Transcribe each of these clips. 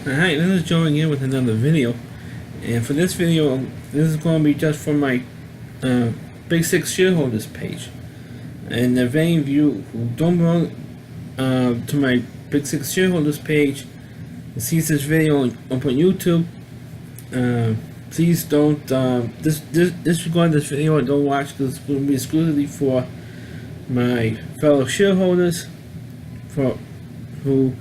Hi, this is Joe again with another video. And for this video, this is going to be just for my Big Six shareholders page. And if any of you who don't belong to my Big Six shareholders page and sees this video on YouTube, please don't disregard this video and don't watch, because it's going to be exclusively for my fellow shareholders who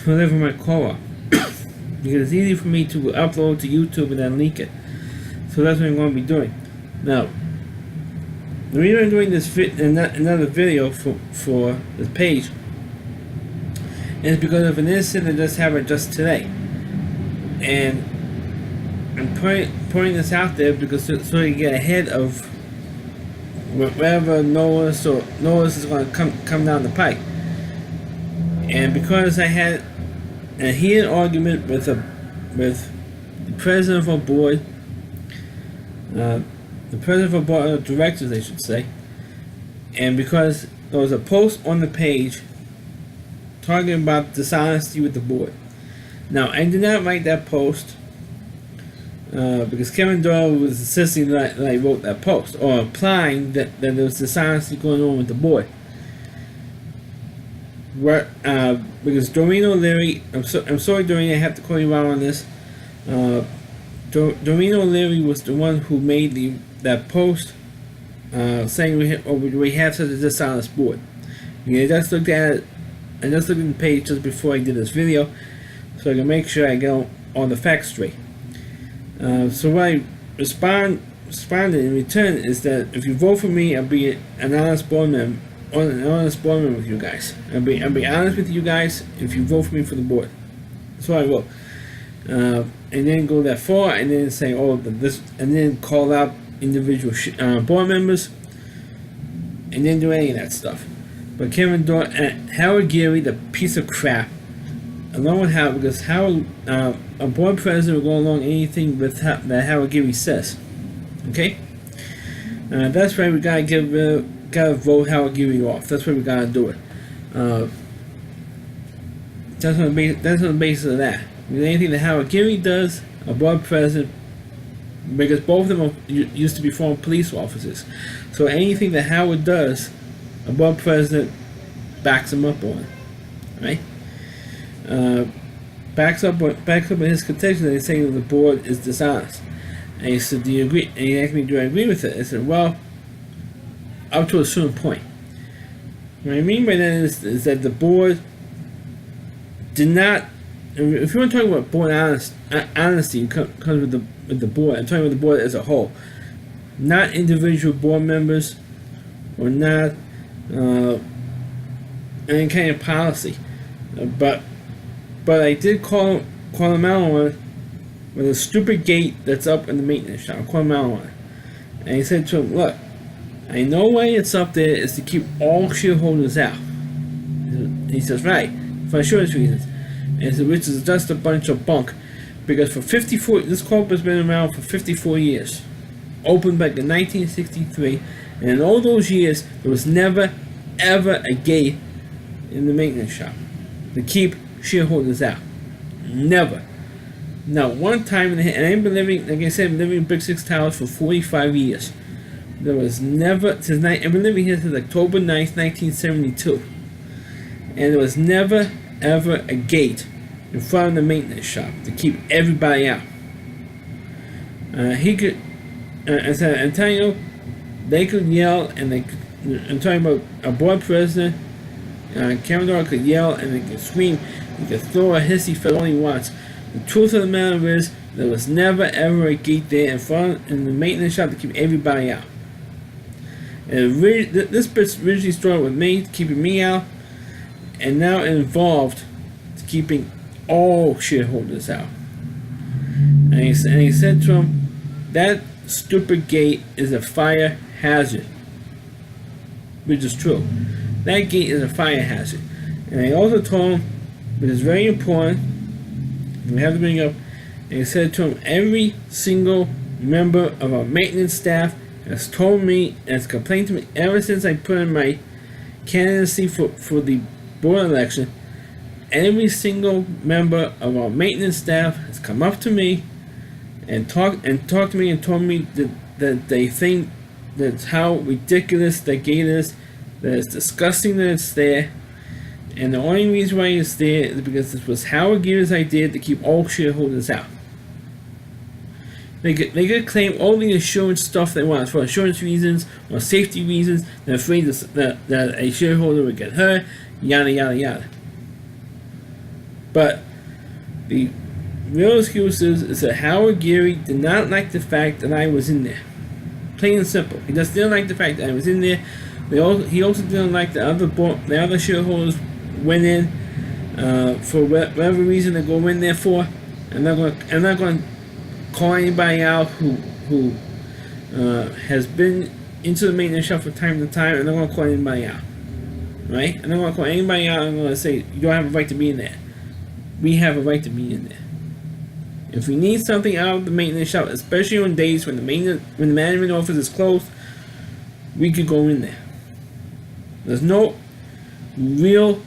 live in my co-op. Because it's easy for me to upload to YouTube and then leak it. So that's what I'm going to be doing. Now, the reason I'm doing this another video for this page is because of an incident that just happened just today. And I'm pointing this out there because so you get ahead of whatever notice is going to come down the pike. And because I had a heated argument with the president of our board, the president of our board of directors, I should say, and because there was a post on the page talking about dishonesty with the board. Now, I did not write that post because Kevin Doyle was insisting that I wrote that post, or implying that there was dishonesty going on with the board. Because Doreen O'Leary, I'm sorry Doreen, I have to call you out on this. Doreen O'Leary was the one who made that post saying we have such a dishonest board. I just looked at the page just before I did this video, so I can make sure I get all the facts straight. So what I responded in return is that if you vote for me, I'll be an honest board member. With you guys. I'll be honest with you guys if you vote for me for the board. That's what I wrote. And then go that far and then say this, and then call out individual board members, and then do any of that stuff. But Kevin Doyle and Howard Geary, the piece of crap, along with Howard, because Howard, a board president will go along anything with that Howard Geary says. Okay? That's why we gotta vote Howard Geary off. That's why we gotta do it. That's on the basis of that. Because anything that Howard Geary does, a board president, because both of them used to be former police officers, so anything that Howard does, a board president backs him up on, right? Backs up on his contention that he's saying that the board is dishonest. And he said, "Do you agree?" And he asked me, "Do I agree with it?" I said, "Well, up to a certain point." What I mean by that is that the board did not. If you want to talk about board honesty, comes with the board. I'm talking about the board as a whole, not individual board members, or not any kind of policy. But I did call him out on it with a stupid gate that's up in the maintenance shop. I called him out on it, and he said to him, "Look, I know why it's up there is to keep all shareholders out." He says, "Right, for insurance reasons." And so, which is just a bunch of bunk, because for 54, this club has been around for 54 years, opened back in 1963, and in all those years there was never ever a gate in the maintenance shop to keep shareholders out. Never. Now, one time, and I've been living, like I said, I've been living in Big Six Towers for 45 years. There was never, I've been living here since October 9th, 1972. And there was never, ever a gate in front of the maintenance shop to keep everybody out. I'm telling you, they could yell, and I'm talking about a board president, Kevin Doyle could yell, and they could scream, he could throw a hissy fit all he wants. The truth of the matter is, there was never, ever a gate there in the maintenance shop to keep everybody out. And this bitch originally started with me, keeping me out, and now it involved keeping all shareholders out. And he said to him, that stupid gate is a fire hazard. Which is true. That gate is a fire hazard. And I also told him, which is very important, we have to bring up, and he said to him, every single member of our maintenance staff has told me, has complained to me ever since I put in my candidacy for the board election, every single member of our maintenance staff has come up to me and talked to me and told me that they think that's how ridiculous that gate is, that it's disgusting that it's there, and the only reason why it's there is because this was Howard Geary's idea to keep all shareholders out. They could claim all the insurance stuff they want for insurance reasons or safety reasons. They're afraid that a shareholder would get hurt, yada yada yada. But the real excuse is that Howard Geary did not like the fact that I was in there. Plain and simple. He just didn't like the fact that I was in there. He also didn't like the other shareholders went in for whatever reason they go in there for. I'm not going to call anybody out who has been into the maintenance shop from time to time. I'm not going to call anybody out. Right? I'm not going to call anybody out. I'm going to say you don't have a right to be in there. We have a right to be in there. If we need something out of the maintenance shop, especially on days when the management office is closed, we could go in there. There's no real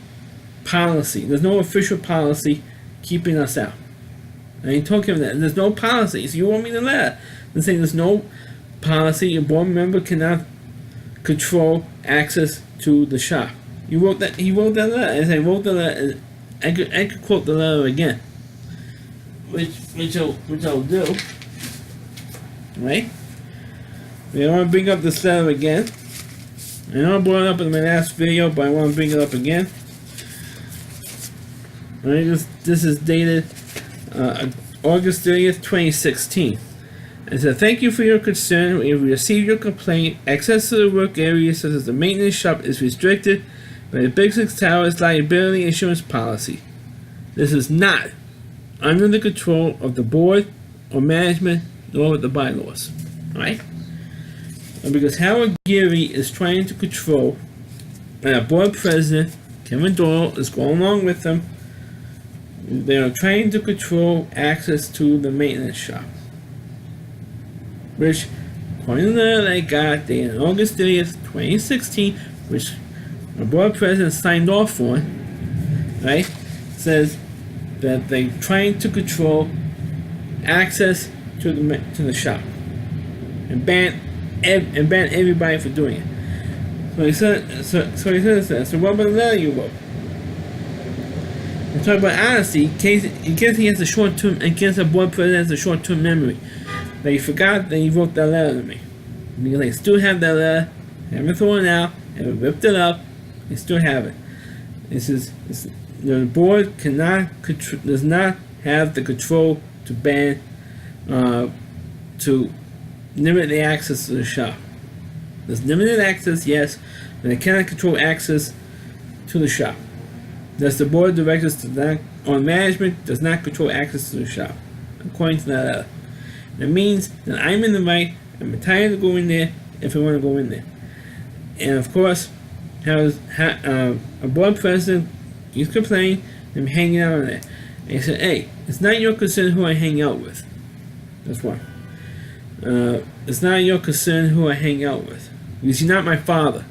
policy. There's no official policy keeping us out. I ain't talking about that. There's no policy. So you want me to let and say there's no policy. A board member cannot control access to the shop. He wrote that letter. As I wrote the letter, I could quote the letter again, which I'll do. Right? I want to bring up this letter again. I know I brought it up in my last video, but I want to bring it up again. Right? This is dated August 30th, 2016. It said, "Thank you for your concern. We have received your complaint. Access to the work area such as the maintenance shop is restricted by the Big Six Towers liability insurance policy. This is not under the control of the board or management nor the bylaws." Right? And because Howard Geary is trying to control, and our board president, Kevin Doyle, is going along with them, they are trying to control access to the maintenance shop. Which, according to the letter I got dated August 30th, 2016, which our board president signed off on, right, says that they're trying to control access to the shop and ban everybody for doing it. So he says that. So what about the letter you wrote? We're talking about honesty in case he has a short-term, in case the board president has a short-term memory. That he forgot that he wrote that letter to me. Because I still have that letter, I haven't thrown it out, I haven't ripped it up, I still have it. The board does not have the control to ban, to limit the access to the shop. There's limited access, yes, but they cannot control access to the shop. Thus, the board of directors or management does not control access to the shop, according to that letter. That means that I'm in the right. I'm entitled to go in there if I want to go in there. And of course, a board president, he's complaining, I'm hanging out on there. And he said, "Hey, it's not your concern who I hang out with." That's why. It's not your concern who I hang out with. Because you're not my father.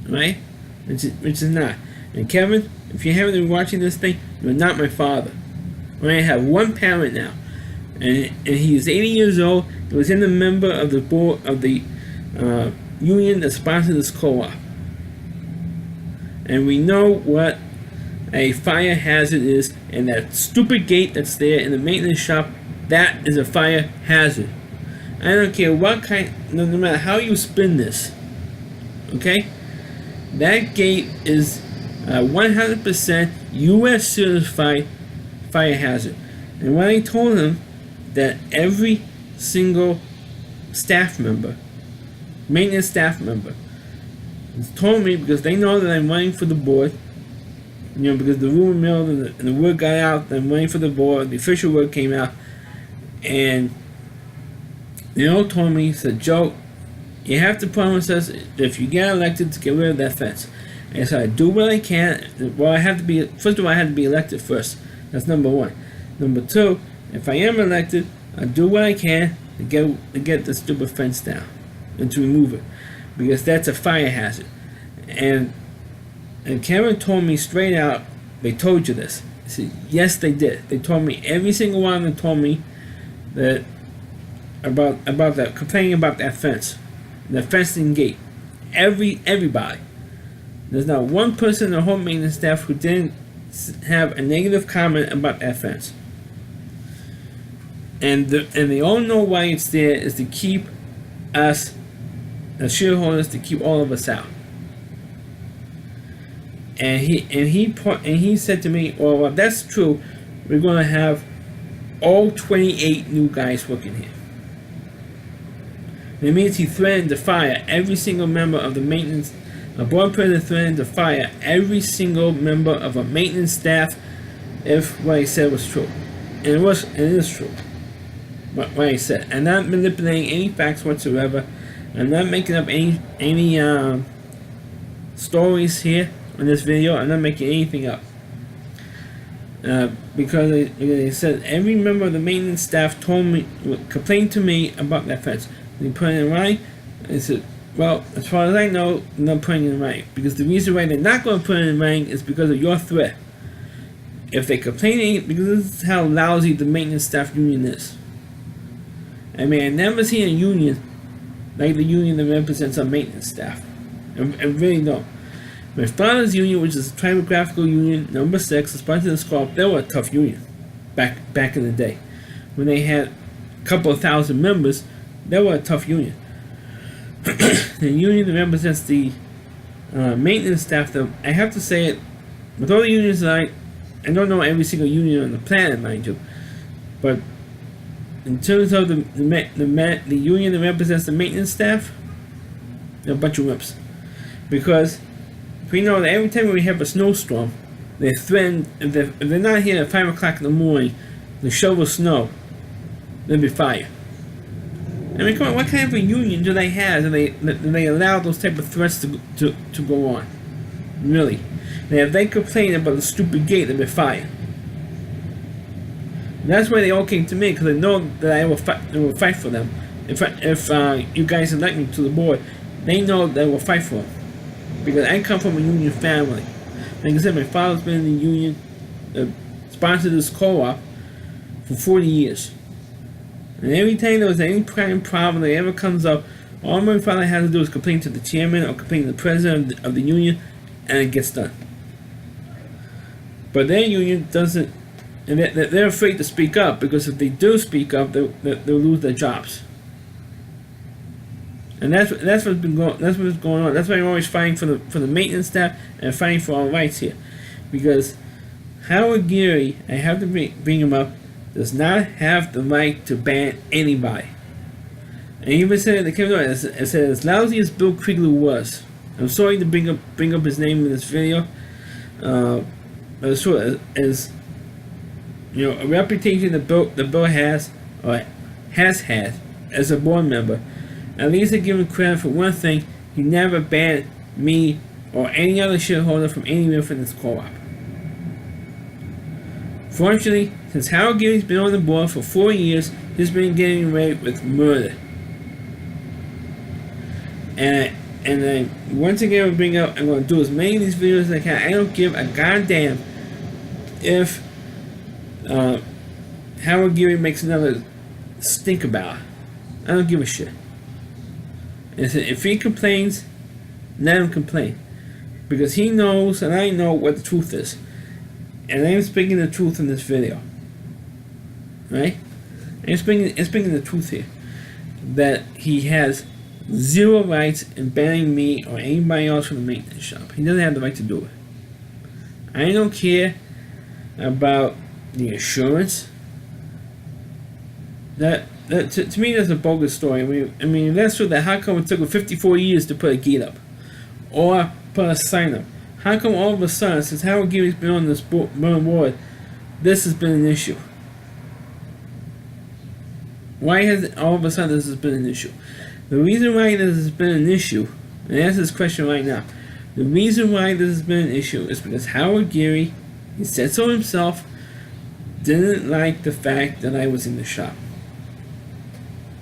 Right? Which is not. And Kevin, if you haven't been watching this thing, you're not my father. I have one parent now. And he's 80 years old. He was in the member of the board of the union that sponsored this co-op. And we know what a fire hazard is, and that stupid gate that's there in the maintenance shop, that is a fire hazard. I don't care what kind, no matter how you spin this, okay? That gate is 100% U.S. certified fire hazard. And when I told him that every single staff member, maintenance staff member, told me, because they know that I'm running for the board, because the rumor mill and the word got out that I'm running for the board, the official word came out, and they all told me, said, "Joe, you have to promise us if you get elected to get rid of that fence." And so I do what I can. Well, first of all, I had to be elected first. That's number one. Number two, if I am elected, I do what I can to get the stupid fence down and to remove it, because that's a fire hazard. And Kevin told me straight out they told you this. I said, yes, they did. They told me, every single one of them told me that about that, complaining about that fence, the fencing gate. Everybody. There's not one person in the whole maintenance staff who didn't have a negative comment about that fence. And they all know why it's there is to keep us, as shareholders, to keep all of us out. And he said to me, well, if that's true, we're going to have all 28 new guys working here. It means he threatened to fire every single member of the maintenance. A board president threatened to fire every single member of a maintenance staff if what he said was true. And it is true. What he said. I'm not manipulating any facts whatsoever. I'm not making up any stories here in this video. I'm not making anything up. Because they said every member of the maintenance staff complained to me about that fence. They put it in writing. I said, well, as far as I know, I'm not putting it in writing. Because the reason why they're not going to put it in writing is because of your threat. If they complain, because this is how lousy the maintenance staff union is. I mean, I've never seen a union like the union that represents our maintenance staff. I really don't. My father's union, which is the Typographical Union number 6, is part of the SCORP. They were a tough union back in the day. When they had a couple of thousand members, they were a tough union. The union that represents the maintenance staff, though, I have to say it, with all the unions that I don't know every single union on the planet, mind you, but in terms of the union that represents the maintenance staff, they're a bunch of whips. Because we know that every time we have a snowstorm, they threaten, if they're not here at 5 o'clock in the morning to shovel snow, there'll be fire. I mean, come on, what kind of a union do they have that they allow those type of threats to go on? Really? And if they complain about the stupid gate, they'll be fired. And that's why they all came to me, because they know that I will fight for them. If you guys elect me to the board, they know that I will fight for them. Because I come from a union family. Like I said, my father's been in the union, sponsored this co-op for 40 years. And every time there was any kind of problem that ever comes up, all my father has to do is complain to the chairman or complain to the president of the union, and it gets done. But their union doesn't, and they're afraid to speak up, because if they do speak up, they'll lose their jobs. And that's what's going on. That's why I'm always fighting for the maintenance staff and fighting for our rights here, because Howard Geary, I have to bring him up, does not have the right to ban anybody. And he even said it came out. I said, as lousy as Bill Kriegler was, I'm sorry to bring up his name in this video, but as sure as you know, a reputation that Bill has or has had as a board member, at least I give him credit for one thing: he never banned me or any other shareholder from anywhere from this co-op. Fortunately, since Howard Geary's been on the board for 4 years, he's been getting away with murder. And I once again will bring up, I'm going to do as many of these videos as I can. I don't give a goddamn if Howard Geary makes another stink about it. I don't give a shit. And if he complains, let him complain. Because he knows and I know what the truth is. And I'm speaking the truth in this video. Right? I'm speaking the truth here. That he has zero rights in banning me or anybody else from the maintenance shop. He doesn't have the right to do it. I don't care about the insurance. That to me, that's a bogus story. I mean, if that's true, that how come it took 54 years to put a gate up or put a sign up? How come all of a sudden, since Howard Geary's been on this board, this has been an issue? Why has all of a sudden this has been an issue? The reason why this has been an issue, and answer this question right now, the reason why this has been an issue is because Howard Geary, he said so himself, didn't like the fact that I was in the shop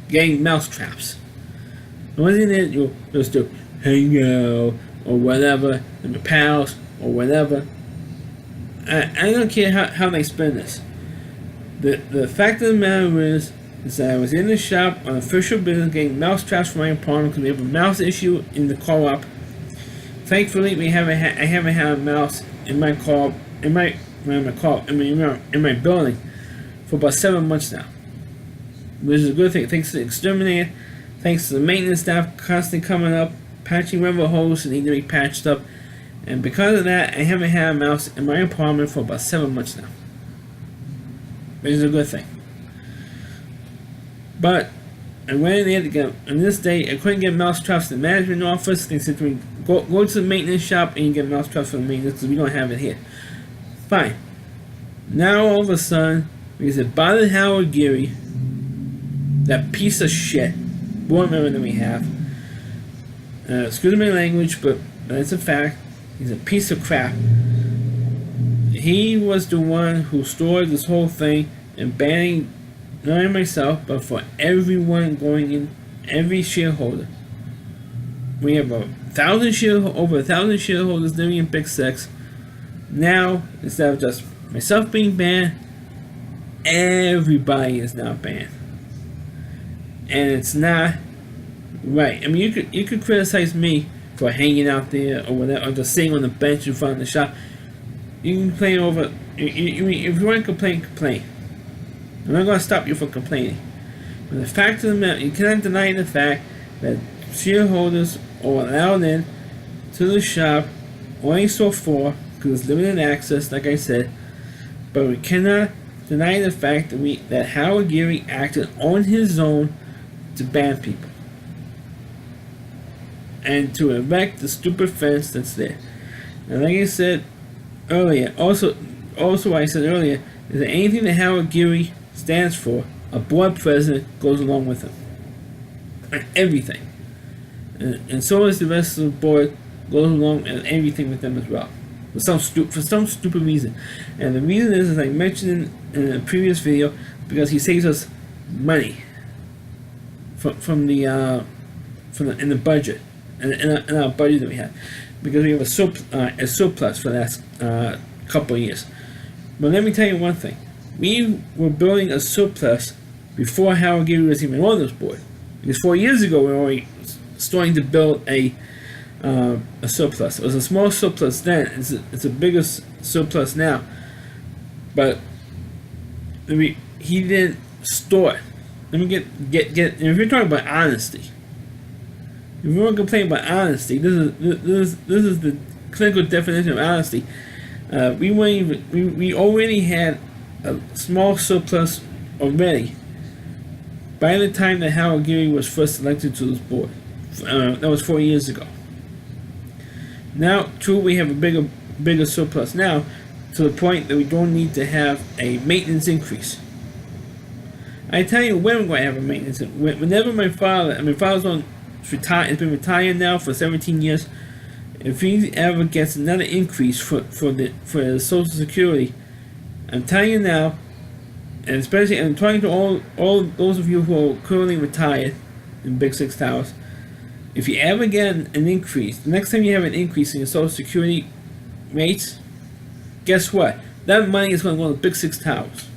getting mouse traps. I wasn't there just to hang out or whatever, and my pals or whatever. I don't care how they spend this. The fact of the matter is that I was in the shop on official business getting mouse traps for my apartment because we have a mouse issue in the co-op. Thankfully, I haven't had a mouse in my co-op, in my building for about 7 months now, which is a good thing. Thanks to the exterminator, thanks to the maintenance staff constantly coming up, patching rubber holes that need to be patched up, and because of that, I haven't had a mouse in my apartment for about 7 months now, which is a good thing. But I went in there to get, on this day, I couldn't get mouse traps in the management office. They said to me, go to the maintenance shop and you get mouse traps for the maintenance because we don't have it here. Fine. Now all of a sudden, we said, bother Howard Geary, that piece of shit, board member that we have. Excuse my language, but that's a fact. He's a piece of crap. He was the one who started this whole thing and banning not only myself, but for everyone going in, every shareholder. We have over 1,000 shareholders living in Big Six. Now, instead of just myself being banned, everybody is now banned, and it's not right. I mean, you could criticize me for hanging out there or whatever, or just sitting on the bench in front of the shop. You can complain over. If you want to complain. I'm not going to stop you from complaining. But the fact of the matter, you cannot deny the fact that shareholders are allowed in to the shop only so far because it's limited access, like I said. But we cannot deny the fact that Howard Geary acted on his own to ban people and to erect the stupid fence that's there. And like I said earlier, also I said earlier, is that anything that Howard Geary stands for, a board president goes along with him. And everything. And so is the rest of the board goes along and everything with them as well. For some stupid reason. And the reason is, as I mentioned in a previous video, because he saves us money in the budget, in our budget that we have, because we have a surplus for the last couple of years. But let me tell you one thing: we were building a surplus before Howard Geary was even on this board. Because 4 years ago, we were already starting to build a surplus. It was a small surplus then. It's a bigger surplus now. But he didn't store it. Let me get. If you're talking about honesty, if you want to complain about honesty, this is the clinical definition of honesty. We already had a small surplus already by the time that Howard Geary was first elected to this board. That was 4 years ago. Now, true, we have a bigger surplus now, to the point that we don't need to have a maintenance increase. I tell you when we're going to have a maintenance. Whenever my father's has been retired now for 17 years. If he ever gets another increase for the Social Security, I'm telling you now, and especially I'm talking to all those of you who are currently retired in Big Six Towers. If you ever get an increase, the next time you have an increase in your Social Security rates, guess what? That money is going to go to Big Six Towers,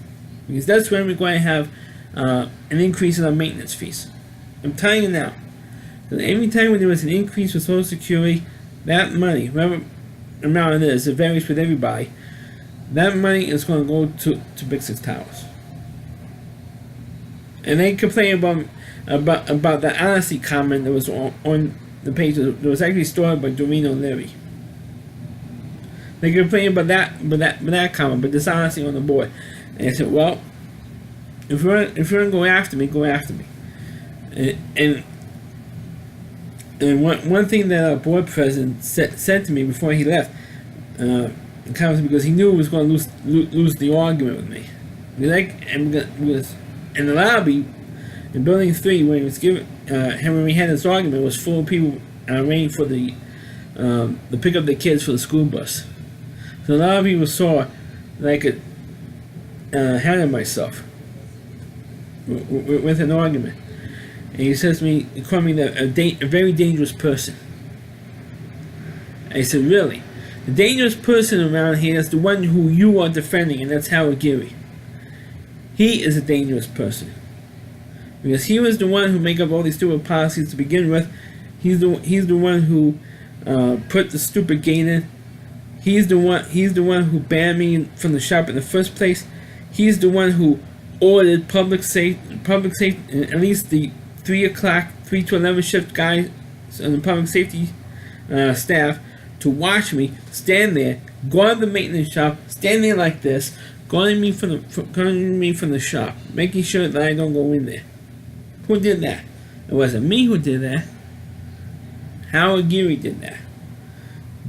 because that's when we're going to have an increase in our maintenance fees. I'm telling you now. Every time when there was an increase with Social Security, that money, whatever amount it is, it varies with everybody, that money is going to go to Big Six Towers. And they complain about the honesty comment that was on the page that was actually started by Doreen O'Leary. They complain about that comment, but dishonesty on the board. And I said, well, if you're going to go after me, go after me. And one thing that our board president said to me before he left, because he knew he was going to lose the argument with me. Because in the lobby, in Building 3, when he was when we had this argument, it was full of people waiting for the pick up the kids for the school bus. So a lot of people saw that I could handle myself with an argument. And he says to me, he called me a very dangerous person. And he said, really? The dangerous person around here is the one who you are defending, and that's Howard Geary. He is a dangerous person. Because he was the one who made up all these stupid policies to begin with. He's the one who put the stupid gate in. He's the one who banned me from the shop in the first place. He's the one who ordered public safety, at least the 3 to 11 shift guys on the public safety staff to watch me stand there, guard the maintenance shop, stand there like this, guarding me from the shop, making sure that I don't go in there. Who did that? It wasn't me who did that. Howard Geary did that.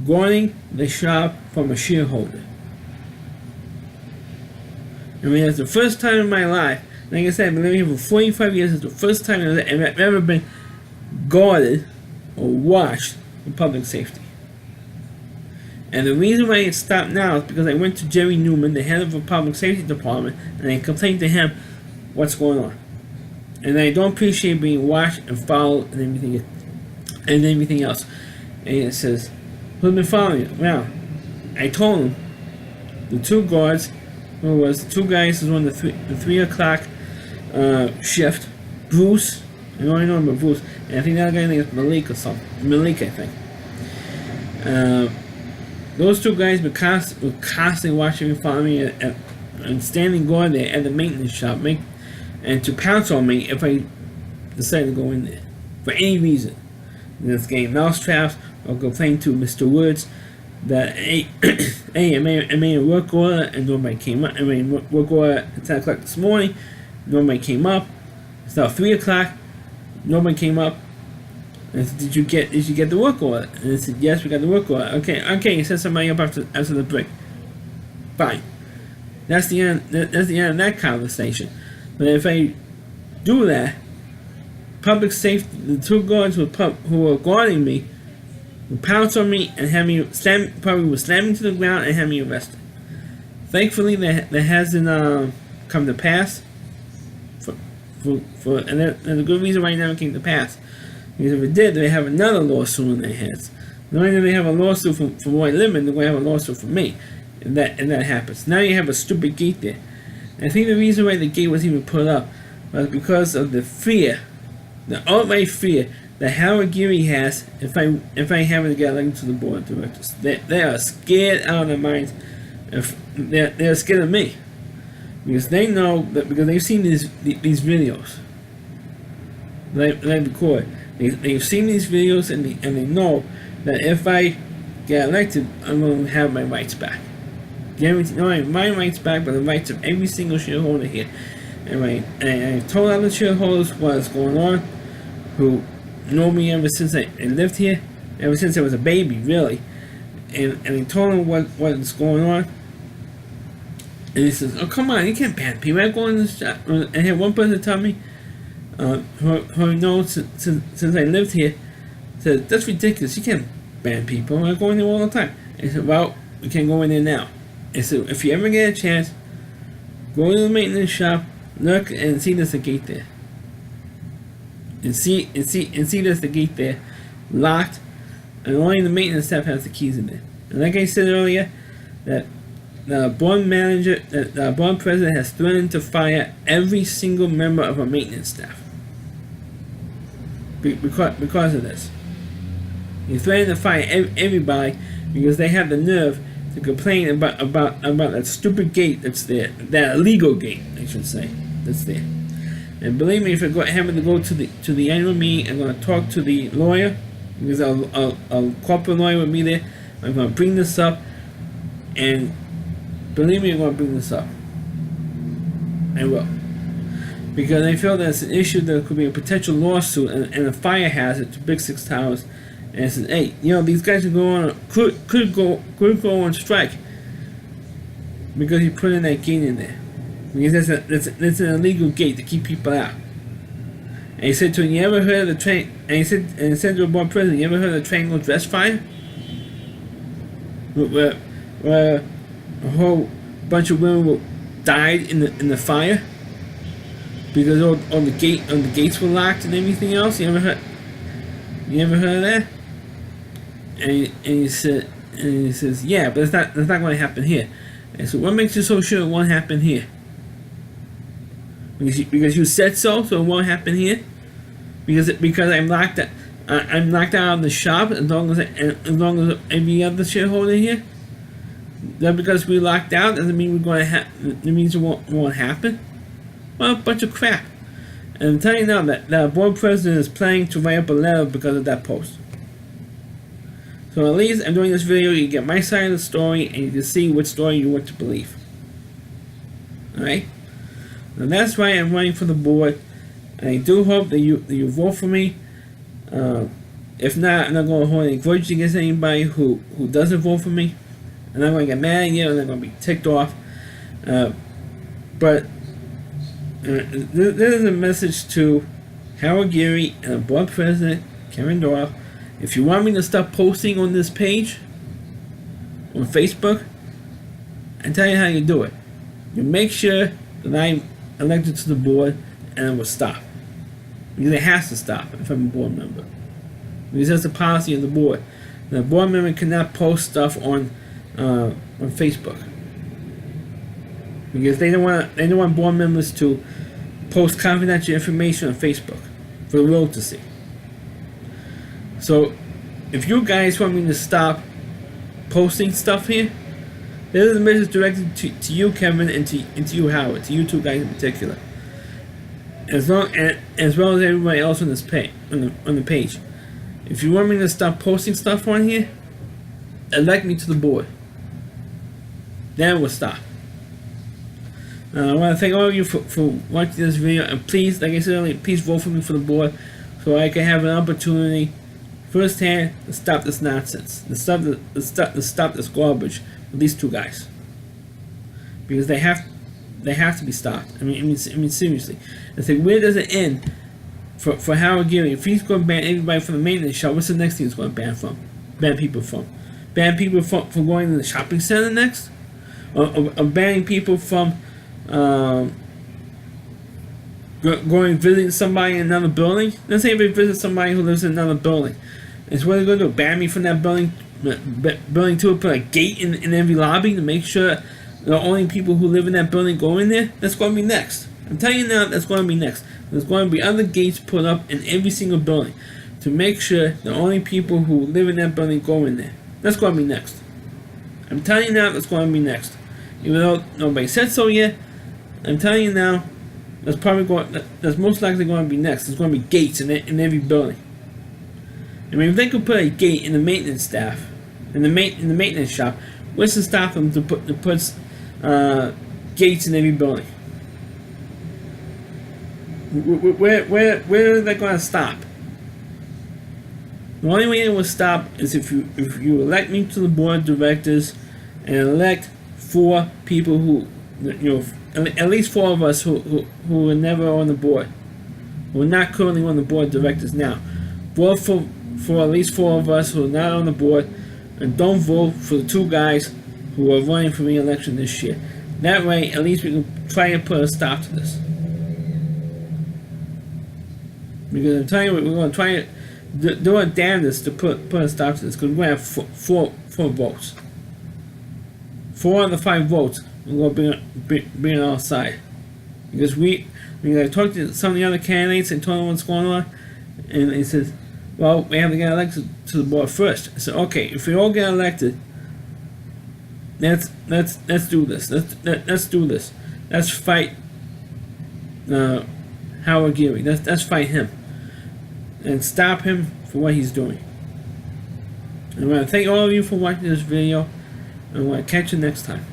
Guarding the shop from a shareholder. I mean, it's the first time in my life, like I said, I've been living here for 45 years, it's the first time I've ever been guarded or watched for public safety. And the reason why it stopped now is because I went to Jerry Newman, the head of the public safety department, and I complained to him what's going on. And I don't appreciate being watched and followed and everything else. And it says, who's been following you? Well, I told him the two guards, the two guys who was on the 3 o'clock shift, Bruce, I only know him as Bruce, and I think the other guy's name is Malik or something. Malik, I think. Those two guys were constantly watching me, following me, and standing guard there at the maintenance shop, and to pounce on me if I decided to go in there for any reason. In this game, mousetraps, or complain to Mr. Woods that hey, I made a work order and nobody came up. I made a work order at 10 o'clock this morning, nobody came up. It's now 3 o'clock, nobody came up. And I said, did you get the work order? And I said, yes, we got the work order. Okay, you sent somebody up after the break. Fine. That's the end of that conversation. But if I do that, public safety, the two guards who were guarding me would pounce on me and have me probably slam me to the ground and have me arrested. Thankfully, that hasn't come to pass. And there's a good reason why it never came to pass. Because if it did, they have another lawsuit on their heads. Not only do they have a lawsuit from where I live in, they're going to have a lawsuit from me. And that happens. Now you have a stupid gate there. And I think the reason why the gate was even put up was because of the fear, the outright fear that Howard Geary has if I happen to get elected to the board of directors. They are scared out of their minds. They're scared of me. Because they know that, because they've seen these videos that I record. They've seen these videos and they know that if I get elected, I'm going to have my rights back. Guaranteed, not only my rights back, but the rights of every single shareholder here. And I told other shareholders what's going on, who know me ever since I lived here, ever since I was a baby, really. And I told them what's going on. And he says, oh, come on, you can't ban people. I go in this shop. And I had one person tell me, who knows since I lived here, said, that's ridiculous. You can't ban people. I go in there all the time. And he said, well, we can't go in there now. And so if you ever get a chance, go to the maintenance shop, look and see there's a gate there. And see there's the gate there, locked, and only the maintenance staff has the keys in there. And like I said earlier, that the board president has threatened to fire every single member of our maintenance staff because of this. He threatened to fire everybody because they have the nerve to complain about that stupid gate that's there, that illegal gate, I should say, that's there. And believe me, if I happen to go to the annual meeting, I'm going to talk to the lawyer, because a corporate lawyer with me there. I'm going to bring this up, and believe me, I'm going to bring this up. I will. Because I feel that it's an issue that could be a potential lawsuit and a fire hazard to Big Six Towers. And I said, hey, these guys could go on strike because you put in that gate in there. Because that's an illegal gate to keep people out. And he said to him, you ever heard of the train? And he said to the board president, you ever heard of the Triangle Dress Fire? Where a whole bunch of women died in the fire because all the gates were locked and everything else. You ever heard of that? And he said And he says, yeah, but that's not going to happen here. And so what makes you so sure it won't happen here? Because you said so it won't happen here? Because I'm locked out. I'm locked out of the shop as long as every other shareholder here. That because we locked out doesn't mean we're going to it means it won't happen. Well, a bunch of crap. And I'm telling you now that the board president is planning to write up a letter because of that post. So at least I'm doing this video, you get my side of the story, and you can see which story you want to believe. Alright? And that's why I'm running for the board. And I do hope that you vote for me. If not, I'm not going to hold any grudge against anybody who doesn't vote for me. I'm not going to get mad at you, and I'm going to be ticked off. But this is a message to Howard Geary and the board president, Karen Doyle. If you want me to stop posting on this page, on Facebook, I tell you how you do it. You make sure that I'm elected to the board, and it will stop. Because it has to stop if I'm a board member. Because that's the policy of the board. The board member cannot post stuff on Facebook. Because they don't want board members to post confidential information on Facebook for the world to see. So, if you guys want me to stop posting stuff here, this is a message directed to you, Kevin, and to you, Howard, to you two guys in particular, as well as everybody else on this page, on the page. If you want me to stop posting stuff on here, elect me to the board. Then we'll stop. I want to thank all of you for watching this video, and please, like I said earlier, please vote for me for the board so I can have an opportunity firsthand to stop this nonsense, to stop this garbage with these two guys, because they have to be stopped. I mean seriously. It's like, where does it end for Howard Geary? If he's going to ban everybody from the maintenance shop, what's the next thing he's going to ban people from? Ban people from going to the shopping center next, or banning people from going visiting somebody in another building? Let's say if they visit somebody who lives in another building. Is what they're going to do? Ban me from that building too? Put a gate in every lobby to make sure the only people who live in that building go in there? That's going to be next. I'm telling you now, that's going to be next. There's going to be other gates put up in every single building to make sure the only people who live in that building go in there. That's going to be next. I'm telling you now, that's going to be next. Even though nobody said so yet, I'm telling you now, that's most likely going to be next. There's going to be gates in every building. I mean, if they could put a gate in the maintenance staff, in the maintenance shop, what's to stop them to put gates in every building? Where are they going to stop? The only way it will stop is if you elect me to the board of directors and elect 4 people who, at least 4 of us who were never on the board, who are not currently on the board of directors now. Vote for at least 4 of us who are not on the board, and don't vote for the 2 guys who are running for re-election this year. That way, at least we can try and put a stop to this. Because I'm telling you, we're going to try to do our damnedest to put a stop to this. Because we're going to have 4 votes. 4 out of the 5 votes, we're going to bring it on our side. Because I talked to some of the other candidates and told them what's going on, and they said, well, we have to get elected to the board first. I said, okay, if we all get elected, let's do this. Let's do this. Let's fight Howard Geary. Let's fight him and stop him for what he's doing. I want to thank all of you for watching this video, and I want to catch you next time.